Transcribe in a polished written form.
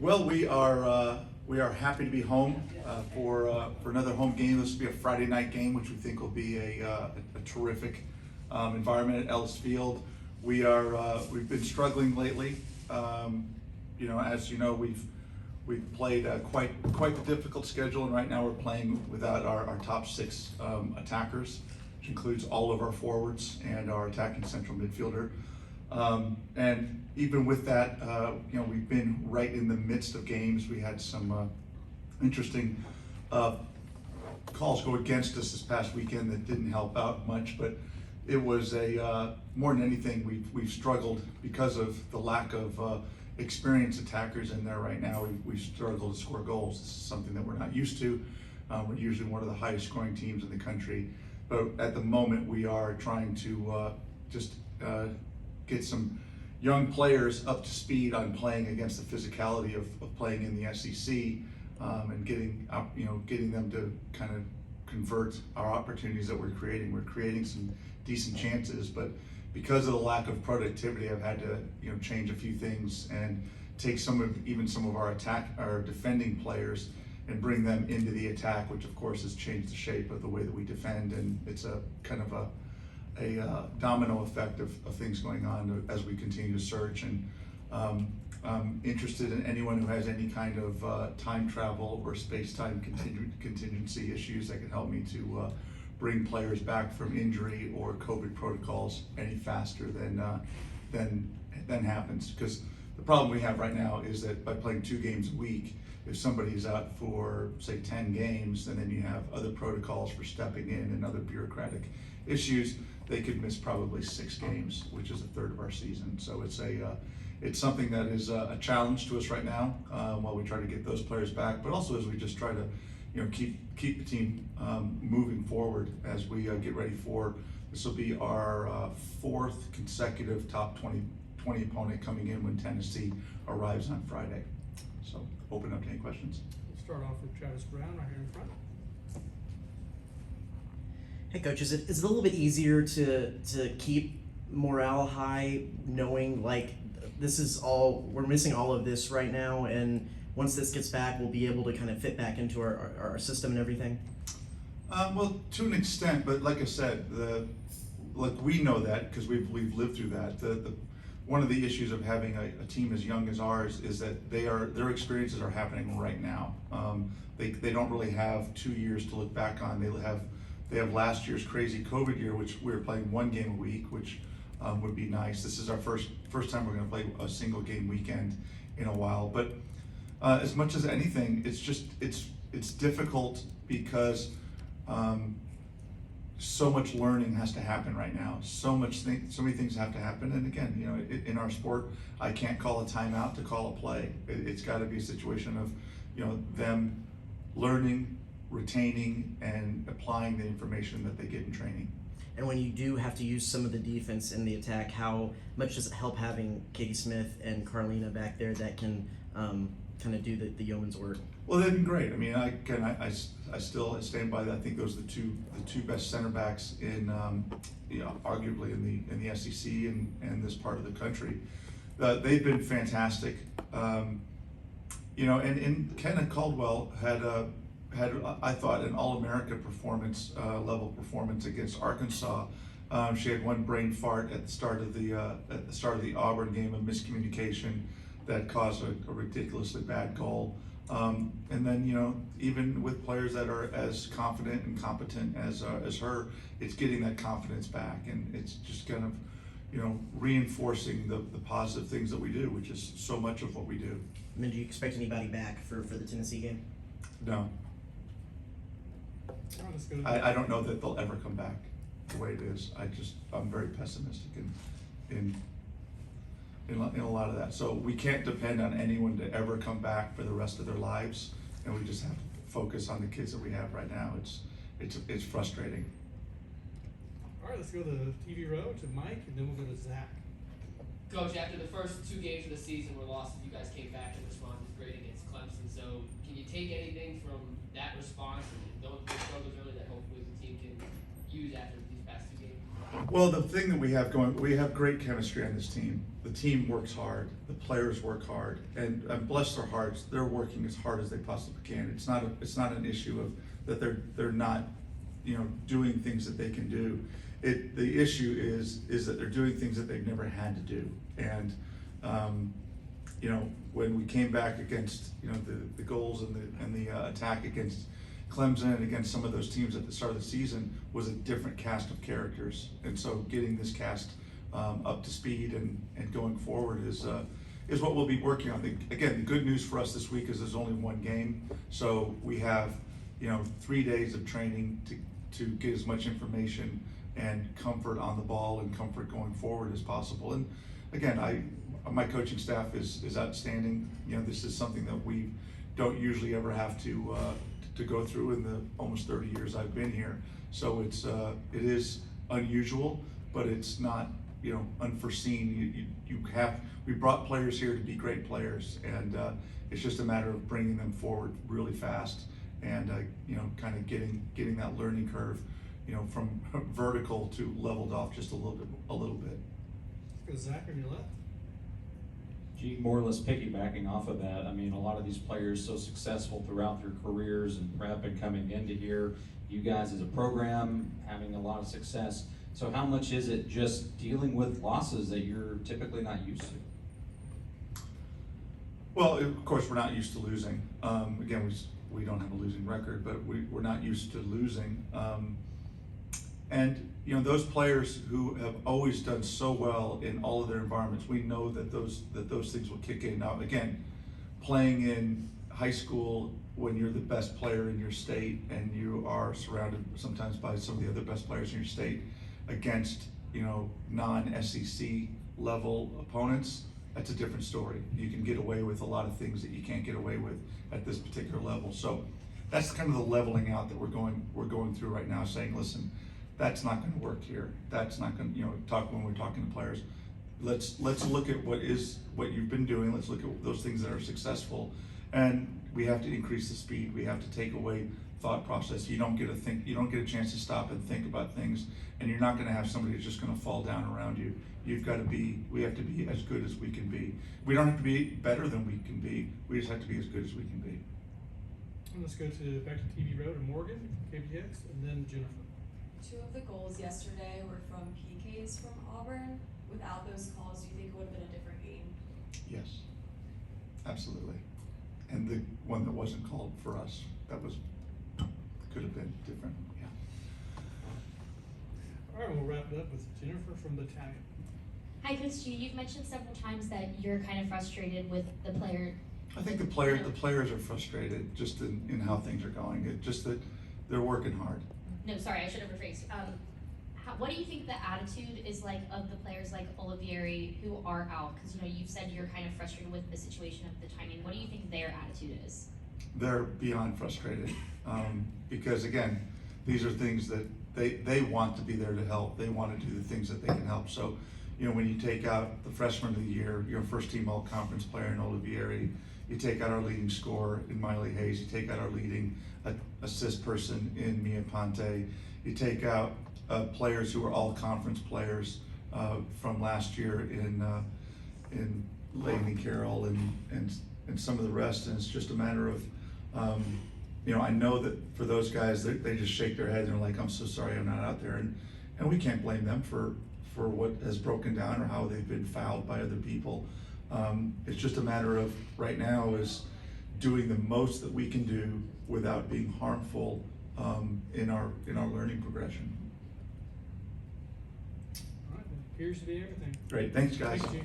Well, we are happy to be home for another home game. This will be a Friday night game, which we think will be a terrific environment at Ellis Field. We've been struggling lately. As you know, we've played quite the difficult schedule, and right now we're playing without our top six attackers, which includes all of our forwards and our attacking central midfielder. And even with that, we've been right in the midst of games. We had some interesting calls go against us this past weekend that didn't help out much, but it was more than anything, we've struggled because of the lack of experienced attackers in there right now. We've struggled to score goals. This is something that we're not used to. We're usually one of the highest scoring teams in the country, but at the moment we are trying to just get some young players up to speed on playing against the physicality of playing in the SEC, and getting them to kind of convert our opportunities that we're creating. We're creating some decent chances, but because of the lack of productivity, I've had to change a few things and take some of our defending players and bring them into the attack, which of course has changed the shape of the way that we defend, and it's a kind of a domino effect of things going on as we continue to search. And I'm interested in anyone who has any kind of time travel or space-time contingency issues that can help me to bring players back from injury or COVID protocols any faster than happens. Because the problem we have right now is that by playing 2 games a week, if somebody's out for say 10 games, and then you have other protocols for stepping in and other bureaucratic issues, they could miss probably 6 games, which is a third of our season. So it's something that is a challenge to us right now, while we try to get those players back, but also as we just try to keep the team moving forward as we get ready for this will be our 4th consecutive top 20 opponent coming in when Tennessee arrives on Friday. So open up to any questions. We'll start off with Travis Brown right here in front. Hey coach, is it a little bit easier to keep morale high, knowing like we're missing all of this right now, and once this gets back, we'll be able to kind of fit back into our system and everything? Well, to an extent, but like I said, we know that because we've lived through that. One of the issues of having a team as young as ours is that their experiences are happening right now. They don't really have 2 years to look back on. They have last year's crazy COVID year, which we were playing 1 game a week, which would be nice. This is our first time we're going to play a single game weekend in a while. But as much as anything, it's difficult because so much learning has to happen right now. So many things have to happen. And again, in our sport, I can't call a timeout to call a play. It's got to be a situation of them learning, retaining, and applying the information that they get in training. And when you do have to use some of the defense in the attack, how much does it help having Katie Smith and Carlina back there that can kind of do the yeoman's work? Well, they've been great. I mean, I still stand by that. I think those are the two best center backs in arguably in the SEC and this part of the country. They've been fantastic. And Kenna Caldwell had I thought an All-America level performance against Arkansas. She had one brain fart at the start of the Auburn game, a miscommunication that caused a ridiculously bad goal. And then even with players that are as confident and competent as her, it's getting that confidence back, and it's just kind of reinforcing the positive things that we do, which is so much of what we do. I mean, do you expect anybody back for the Tennessee game? No. I don't know that they'll ever come back the way it is. I'm very pessimistic in a lot of that. So we can't depend on anyone to ever come back for the rest of their lives, and we just have to focus on the kids that we have right now. It's frustrating. All right, let's go to the TV row to Mike, and then we'll go to Zach. Coach, after the first 2 games of the season were lost, you guys came back and responded great against Clemson. So can you take anything from that response and those struggles early that hopefully the team can use after these past 2 games? Well, the thing that we have going, we have great chemistry on this team. The team works hard, the players work hard, and bless their hearts, they're working as hard as they possibly can. It's not an issue of that they're not, doing things that they can do. The issue is that they're doing things that they've never had to do. And when we came back against the goals and the attack against Clemson and against some of those teams at the start of the season was a different cast of characters. And so getting this cast up to speed and going forward is what we'll be working on. Again, the good news for us this week is there's only one game, so we have 3 days of training to get as much information and comfort on the ball and comfort going forward as possible. And again, my coaching staff is outstanding. This is something that we don't usually ever have to go through in the almost 30 years I've been here. So it is unusual, but it's not unforeseen. We brought players here to be great players, and it's just a matter of bringing them forward really fast and kind of getting that learning curve from vertical to leveled off just a little bit. Let's go Zach on your left. Gee, more or less piggybacking off of that, I mean, a lot of these players so successful throughout their careers and prep and coming into here, you guys as a program having a lot of success. So how much is it just dealing with losses that you're typically not used to? Well, of course, we're not used to losing. Again, we don't have a losing record, but we're not used to losing. And those players who have always done so well in all of their environments, we know that those things will kick in. Now, again, playing in high school when you're the best player in your state and you are surrounded sometimes by some of the other best players in your state against non-SEC level opponents, that's a different story. You can get away with a lot of things that you can't get away with at this particular level. So that's kind of the leveling out that we're going through right now, saying, listen, that's not going to work here. That's not going to, when we're talking to players, let's look at what you've been doing. Let's look at those things that are successful, and we have to increase the speed. We have to take away thought process. You don't get a chance to stop and think about things, and you're not going to have somebody who's just going to fall down around you. We have to be as good as we can be. We don't have to be better than we can be. We just have to be as good as we can be. And let's go back to TV Road and Morgan, KPX, and then Jennifer. 2 of the goals yesterday were from PKs from Auburn. Without those calls, do you think it would have been a different game? Yes, absolutely. And the one that wasn't called for us, could have been different, yeah. All right, we'll wrap it up with Jennifer from the Italian. Hi, Coach G. You've mentioned several times that you're kind of frustrated with the player. I think the players are frustrated just in how things are going. It's just that they're working hard. No, sorry, I should have rephrased. What do you think the attitude is like of the players like Olivieri who are out? Because you've said you're kind of frustrated with the situation of the timing. What do you think their attitude is? They're beyond frustrated because again, these are things that they want to be there to help. They want to do the things that they can help. So, when you take out the freshman of the year, your first team all conference player in Olivieri, you take out our leading scorer in Miley Hayes, you take out our leading assist person in Mia Ponte, you take out players who are all conference players from last year in Lainey Carroll and some of the rest, and it's just a matter of I know that for those guys they just shake their head and they're like, I'm so sorry I'm not out there, and we can't blame them for what has broken down or how they've been fouled by other people. It's just a matter of right now is doing the most that we can do without being harmful in our learning progression. All right, that appears to be everything. Great, thanks guys. Thanks, G.